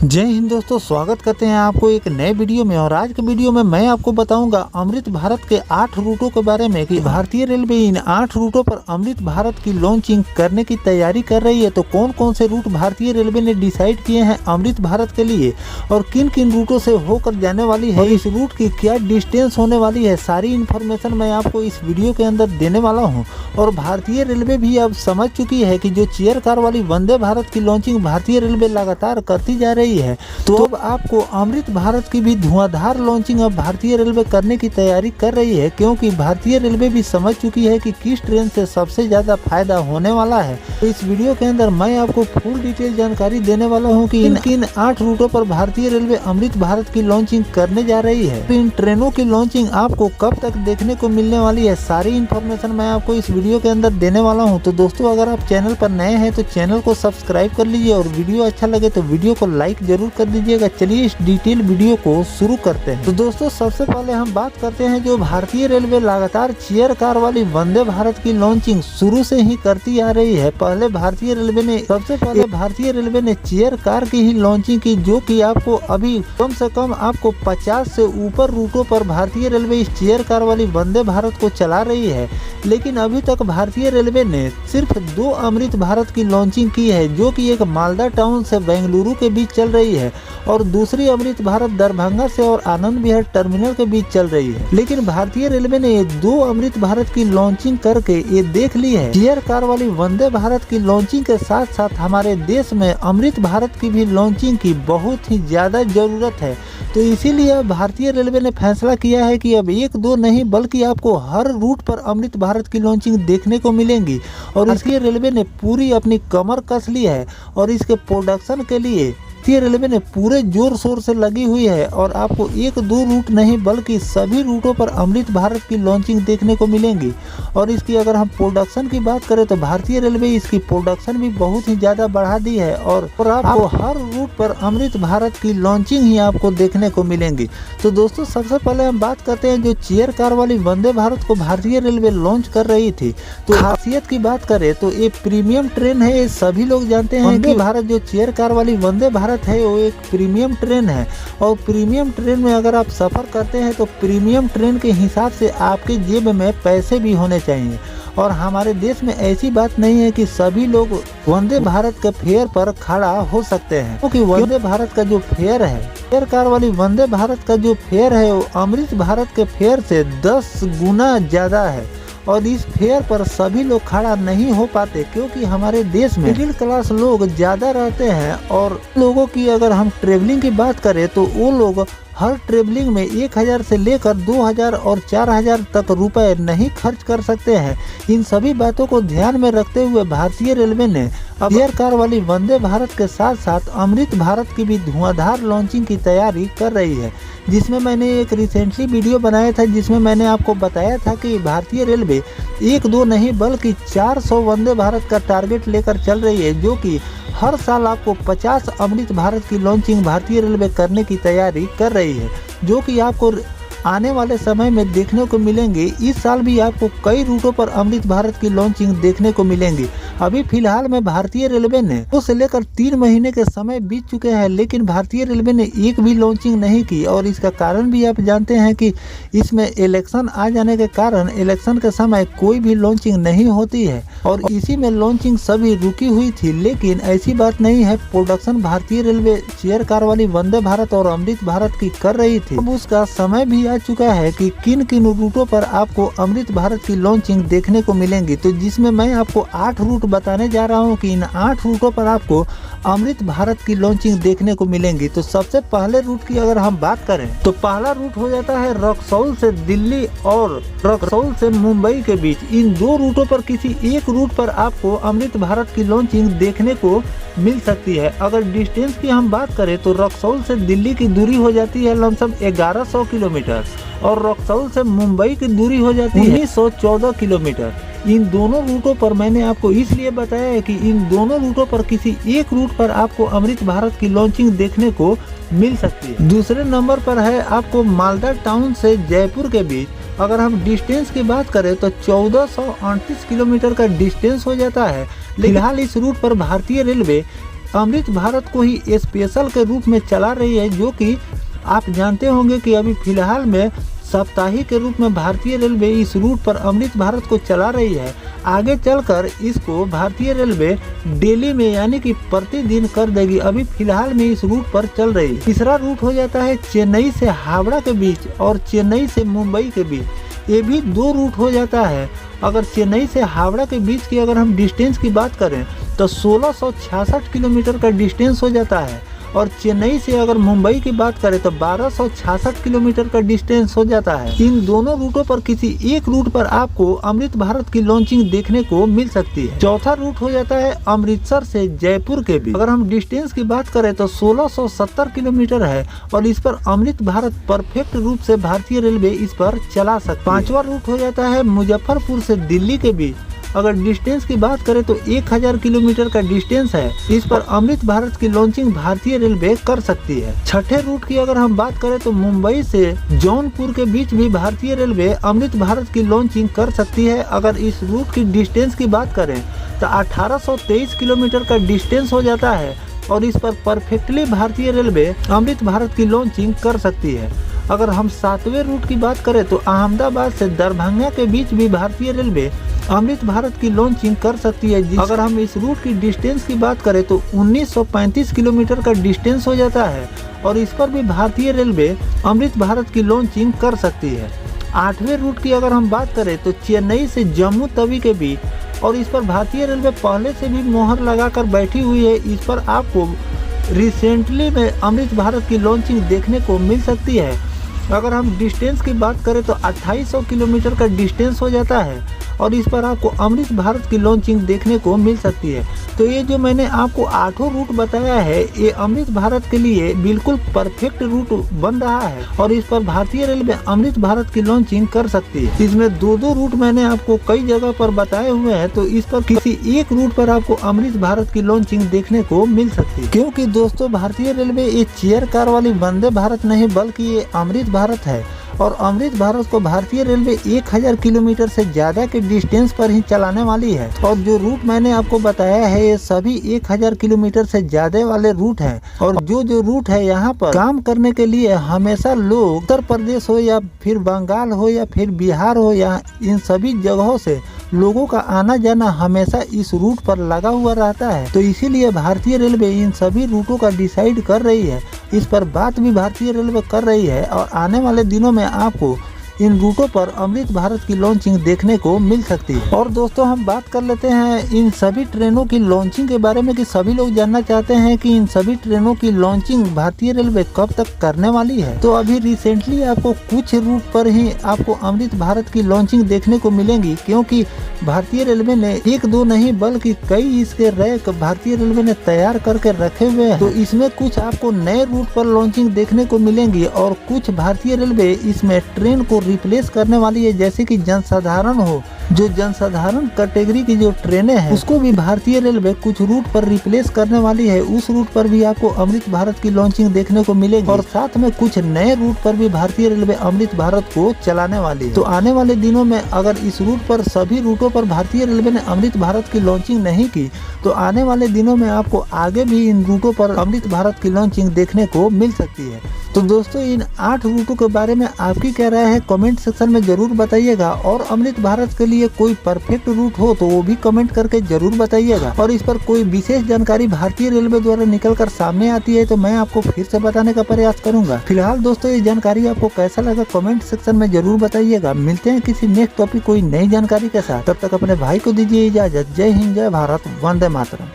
जय हिंद दोस्तों, स्वागत करते हैं आपको एक नए वीडियो में। और आज के वीडियो में मैं आपको बताऊंगा अमृत भारत के 8 रूटों के बारे में कि भारतीय रेलवे इन 8 रूटों पर अमृत भारत की लॉन्चिंग करने की तैयारी कर रही है। तो कौन कौन से रूट भारतीय रेलवे ने डिसाइड किए हैं अमृत भारत के लिए और किन किन रूटों से होकर जाने वाली है, इस रूट की क्या डिस्टेंस होने वाली है, सारी इन्फॉर्मेशन मैं आपको इस वीडियो के अंदर देने वाला हूँ। और भारतीय रेलवे भी अब समझ चुकी है कि जो चेयर कार वाली वंदे भारत की लॉन्चिंग भारतीय रेलवे लगातार करती जा रही है, तो अब आपको अमृत भारत की भी धुआंधार लॉन्चिंग अब भारतीय रेलवे करने की तैयारी कर रही है, क्योंकि भारतीय रेलवे भी समझ चुकी है कि किस ट्रेन से सबसे ज्यादा फायदा होने वाला है। तो इस वीडियो के अंदर मैं आपको फुल डिटेल जानकारी देने वाला हूं कि इन 8 रूटों पर भारतीय रेलवे अमृत भारत की लॉन्चिंग करने जा रही है। तो इन ट्रेनों की लॉन्चिंग आपको कब तक देखने को मिलने वाली है, सारी इन्फॉर्मेशन मैं आपको इस वीडियो के अंदर देने वाला हूँ। तो दोस्तों, अगर आप चैनल पर नए हैं तो चैनल को सब्सक्राइब कर लीजिए और वीडियो अच्छा लगे तो वीडियो को लाइक जरूर कर दीजिएगा। चलिए इस डिटेल वीडियो को शुरू करते हैं। तो दोस्तों, सबसे पहले हम बात करते हैं जो भारतीय रेलवे लगातार चेयर कार वाली वंदे भारत की लॉन्चिंग शुरू से ही करती आ रही है। सबसे पहले भारतीय रेलवे ने चेयर कार की ही लॉन्चिंग की, जो कि आपको अभी कम से कम आपको 50 से ऊपर रूटों पर भारतीय रेलवे इस चेयर कार वाली वंदे भारत को चला रही है। लेकिन अभी तक भारतीय रेलवे ने सिर्फ 2 अमृत भारत की लॉन्चिंग की है, जो कि एक मालदा टाउन से बेंगलुरु के बीच चल रही है और दूसरी अमृत भारत दरभंगा से और आनंद विहार टर्मिनल के बीच चल रही है। लेकिन भारतीय रेलवे ने ये 2 अमृत भारत की लॉन्चिंग करके ये देख ली है चेयर कार वाली वंदे भारत की लॉन्चिंग के साथ साथ हमारे देश में अमृत भारत की भी लॉन्चिंग की बहुत ही ज्यादा जरूरत है। तो इसीलिए अब भारतीय रेलवे ने फैसला किया है कि अब 1-2 नहीं बल्कि आपको हर रूट पर अमृत भारत की लॉन्चिंग देखने को मिलेंगी। और इसके रेलवे ने पूरी अपनी कमर कस ली है और इसके प्रोडक्शन के लिए भारतीय रेलवे ने पूरे जोर शोर से लगी हुई है और आपको 1-2 रूट नहीं बल्कि सभी रूटों पर अमृत भारत की लॉन्चिंग देखने को मिलेंगी। और इसकी अगर हम प्रोडक्शन की बात करें तो भारतीय रेलवे इसकी प्रोडक्शन भी बहुत ही ज्यादा बढ़ा दी है और आपको हर रूट पर अमृत भारत की लॉन्चिंग ही आपको देखने को मिलेंगी। तो दोस्तों, सबसे पहले हम बात करते हैं जो चेयर कार वाली वंदे भारत को भारतीय रेलवे लॉन्च कर रही थी। तो खासियत की बात करें तो ये प्रीमियम ट्रेन है। सभी लोग जानते हैं कि भारत जो चेयर कार वाली वंदे भारत है वो एक प्रीमियम ट्रेन है और प्रीमियम ट्रेन में अगर आप सफर करते हैं तो प्रीमियम ट्रेन के हिसाब से आपके जेब में पैसे भी होने चाहिए। और हमारे देश में ऐसी बात नहीं है कि सभी लोग वंदे भारत के फेयर पर खड़ा हो सकते हैं, क्योंकि वंदे भारत का जो फेयर है, चेयर कार वाली वंदे भारत का जो फेयर है वो अमृत भारत के फेयर से 10 गुना ज्यादा है। और इस फेयर पर सभी लोग खड़ा नहीं हो पाते, क्योंकि हमारे देश में मिडिल क्लास लोग ज्यादा रहते हैं। और लोगों की अगर हम ट्रेवलिंग की बात करें तो वो लोग हर ट्रेवलिंग में 1000 से लेकर 2000 और 4000 तक रुपए नहीं खर्च कर सकते हैं। इन सभी बातों को ध्यान में रखते हुए भारतीय रेलवे ने अब चेयर कार वाली वंदे भारत के साथ साथ अमृत भारत की भी धुआंधार लॉन्चिंग की तैयारी कर रही है, जिसमें मैंने एक रिसेंटली वीडियो बनाया था जिसमें मैंने आपको बताया था कि भारतीय रेलवे 1-2 नहीं बल्कि 400 वंदे भारत का टारगेट लेकर चल रही है, जो कि हर साल आपको 50 अमृत भारत की लॉन्चिंग भारतीय रेलवे करने की तैयारी कर रही है, जो कि आपको आने वाले समय में देखने को मिलेंगे। इस साल भी आपको कई रूटों पर अमृत भारत की लॉन्चिंग देखने को मिलेंगी। अभी फिलहाल में भारतीय रेलवे ने 2 से लेकर 3 महीने के समय बीत चुके हैं, लेकिन भारतीय रेलवे ने एक भी लॉन्चिंग नहीं की। और इसका कारण भी आप जानते हैं कि इसमें इलेक्शन आ जाने के कारण इलेक्शन के समय कोई भी लॉन्चिंग नहीं होती है और इसी में लॉन्चिंग सभी रुकी हुई थी। लेकिन ऐसी बात नहीं है, प्रोडक्शन भारतीय रेलवे चेयर कार वाली वंदे भारत और अमृत भारत की कर रही थी। अब उसका समय भी आ चुका है कि किन किन रूटों पर आपको अमृत भारत की लॉन्चिंग देखने को मिलेंगी। तो जिसमें मैं आपको 8 रूट बताने जा रहा हूं कि इन 8 रूटों पर आपको अमृत भारत की लॉन्चिंग देखने को मिलेंगी। तो सबसे पहले रूट की अगर हम बात करें तो पहला रूट हो जाता है रक्सौल से दिल्ली और रक्सौल से मुंबई के बीच। इन 2 रूटों पर किसी एक रूट पर आपको अमृत भारत की लॉन्चिंग देखने को मिल सकती है। अगर डिस्टेंस की हम बात करें तो रक्सौल से दिल्ली की दूरी हो जाती है लमसम 1100 किलोमीटर और रक्सौल से मुंबई की दूरी हो जाती है 1914 किलोमीटर। इन दोनों रूटों पर मैंने आपको इसलिए बताया है कि इन दोनों रूटों पर किसी एक रूट पर आपको अमृत भारत की लॉन्चिंग देखने को मिल सकती है। दूसरे नंबर पर है आपको मालदा टाउन से जयपुर के बीच। अगर हम डिस्टेंस की बात करें तो 1438 किलोमीटर का डिस्टेंस हो जाता है। फिलहाल इस रूट पर भारतीय रेलवे अमृत भारत को ही स्पेशल के रूप में चला रही है, जो कि आप जानते होंगे कि अभी फिलहाल में साप्ताहिक के रूप में भारतीय रेलवे इस रूट पर अमृत भारत को चला रही है। आगे चलकर इसको भारतीय रेलवे डेली में यानी कि प्रतिदिन कर देगी। अभी फिलहाल में इस रूट पर चल रही। तीसरा रूट हो जाता है चेन्नई से हावड़ा के बीच और चेन्नई से मुंबई के बीच। ये भी 2 रूट हो जाता है। अगर चेन्नई से हावड़ा के बीच की अगर हम डिस्टेंस की बात करें तो 1666 किलोमीटर का डिस्टेंस हो जाता है, और चेन्नई से अगर मुंबई की बात करें तो 1266 किलोमीटर का डिस्टेंस हो जाता है। इन दोनों रूटों पर किसी एक रूट पर आपको अमृत भारत की लॉन्चिंग देखने को मिल सकती है। चौथा रूट हो जाता है अमृतसर से जयपुर के बीच। अगर हम डिस्टेंस की बात करें तो 1670 किलोमीटर है, और इस पर अमृत भारत परफेक्ट रूप से भारतीय रेलवे इस पर चला सकती है। पांचवा रूट हो जाता है मुजफ्फरपुर से दिल्ली के बीच। अगर डिस्टेंस की बात करें तो 1000 किलोमीटर का डिस्टेंस है। इस पर अमृत भारत की लॉन्चिंग भारतीय रेलवे कर सकती है। छठे रूट की अगर हम बात करें तो मुंबई से जौनपुर के बीच भी भारतीय रेलवे अमृत भारत की लॉन्चिंग कर सकती है। अगर इस रूट की डिस्टेंस की बात करें तो 1823 किलोमीटर का डिस्टेंस हो जाता है, और इस पर परफेक्टली भारतीय रेलवे अमृत भारत की लॉन्चिंग कर सकती है। अगर हम 7वें रूट की बात करें तो अहमदाबाद से दरभंगा के बीच भी भारतीय रेलवे अमृत भारत की लॉन्चिंग कर सकती है। अगर हम इस रूट की डिस्टेंस की बात करें तो 1935 किलोमीटर का डिस्टेंस हो जाता है, और इस पर भी भारतीय रेलवे अमृत भारत की लॉन्चिंग कर सकती है। 8वें रूट की अगर हम बात करें तो चेन्नई से जम्मू तवी के बीच, और इस पर भारतीय रेलवे पहले से भी मोहर लगाकर बैठी हुई है। इस पर आपको रिसेंटली में अमृत भारत की लॉन्चिंग देखने को मिल सकती है। अगर हम डिस्टेंस की बात करें तो 2800 किलोमीटर का डिस्टेंस हो जाता है, और इस पर आपको अमृत भारत की लॉन्चिंग देखने को मिल सकती है। तो ये जो मैंने आपको 8 रूट बताया है, ये अमृत भारत के लिए बिल्कुल परफेक्ट रूट बन रहा है, और इस पर भारतीय रेलवे अमृत भारत की लॉन्चिंग कर सकती है। इसमें 2 रूट मैंने आपको कई जगह पर बताए हुए हैं, तो इस पर किसी एक रूट पर आपको अमृत भारत की लॉन्चिंग देखने को मिल सकती है। क्योंकि दोस्तों भारतीय रेलवे ये चेयर कार वाली वंदे भारत नहीं बल्कि ये अमृत भारत है, और अमृत भारत को भारतीय रेलवे 1000 किलोमीटर से ज्यादा के डिस्टेंस पर ही चलाने वाली है। और जो रूट मैंने आपको बताया है ये सभी 1000 किलोमीटर से ज्यादा वाले रूट हैं, और जो रूट है यहाँ पर काम करने के लिए हमेशा लोग उत्तर प्रदेश हो या फिर बंगाल हो या फिर बिहार हो, या इन सभी जगहों से लोगों का आना जाना हमेशा इस रूट पर लगा हुआ रहता है। तो इसीलिए भारतीय रेलवे इन सभी रूटों का डिसाइड कर रही है। इस पर बात भी भारतीय रेलवे कर रही है, और आने वाले दिनों में आपको इन रूटों पर अमृत भारत की लॉन्चिंग देखने को मिल सकती है। और दोस्तों हम बात कर लेते हैं इन सभी ट्रेनों की लॉन्चिंग के बारे में, कि सभी लोग जानना चाहते हैं कि इन सभी ट्रेनों की लॉन्चिंग भारतीय रेलवे कब तक करने वाली है। तो अभी रिसेंटली आपको कुछ रूट पर ही आपको अमृत भारत की लॉन्चिंग देखने को मिलेंगी, क्योंकि भारतीय रेलवे ने 1-2 नहीं बल्कि कई इसके रैक भारतीय रेलवे ने तैयार करके रखे हुए हैं। तो इसमें कुछ आपको नए रूट पर लॉन्चिंग देखने को मिलेंगी, और कुछ भारतीय रेलवे इसमें ट्रेन को रिप्लेस करने वाली है। जैसे कि जनसाधारण हो, जो जनसाधारण कैटेगरी की जो ट्रेनें हैं उसको भी भारतीय रेलवे कुछ रूट पर रिप्लेस करने वाली है। उस रूट पर भी आपको अमृत भारत की लॉन्चिंग देखने को मिलेगी, और साथ में कुछ नए रूट पर भी भारतीय रेलवे अमृत भारत को चलाने वाली है। तो आने वाले दिनों में अगर इस रूट पर सभी रूटों पर भारतीय रेलवे ने अमृत भारत की लॉन्चिंग नहीं की, तो आने वाले दिनों में आपको आगे भी इन रूटों पर अमृत भारत की लॉन्चिंग देखने को मिल सकती है। तो दोस्तों इन 8 रूटों के बारे में आपकी क्या राय है कमेंट सेक्शन में जरूर बताइएगा, और अमृत भारत के लिए कोई परफेक्ट रूट हो तो वो भी कमेंट करके जरूर बताइएगा। और इस पर कोई विशेष जानकारी भारतीय रेलवे द्वारा निकल कर सामने आती है तो मैं आपको फिर से बताने का प्रयास करूंगा। फिलहाल दोस्तों ये जानकारी आपको कैसा लगा कमेंट सेक्शन में जरूर बताइएगा। मिलते हैं किसी नेक्स्ट टॉपिक कोई नई जानकारी के साथ, तब तक अपने भाई को दीजिए इजाजत। जय हिंद, जय भारत, वंदे मातरम।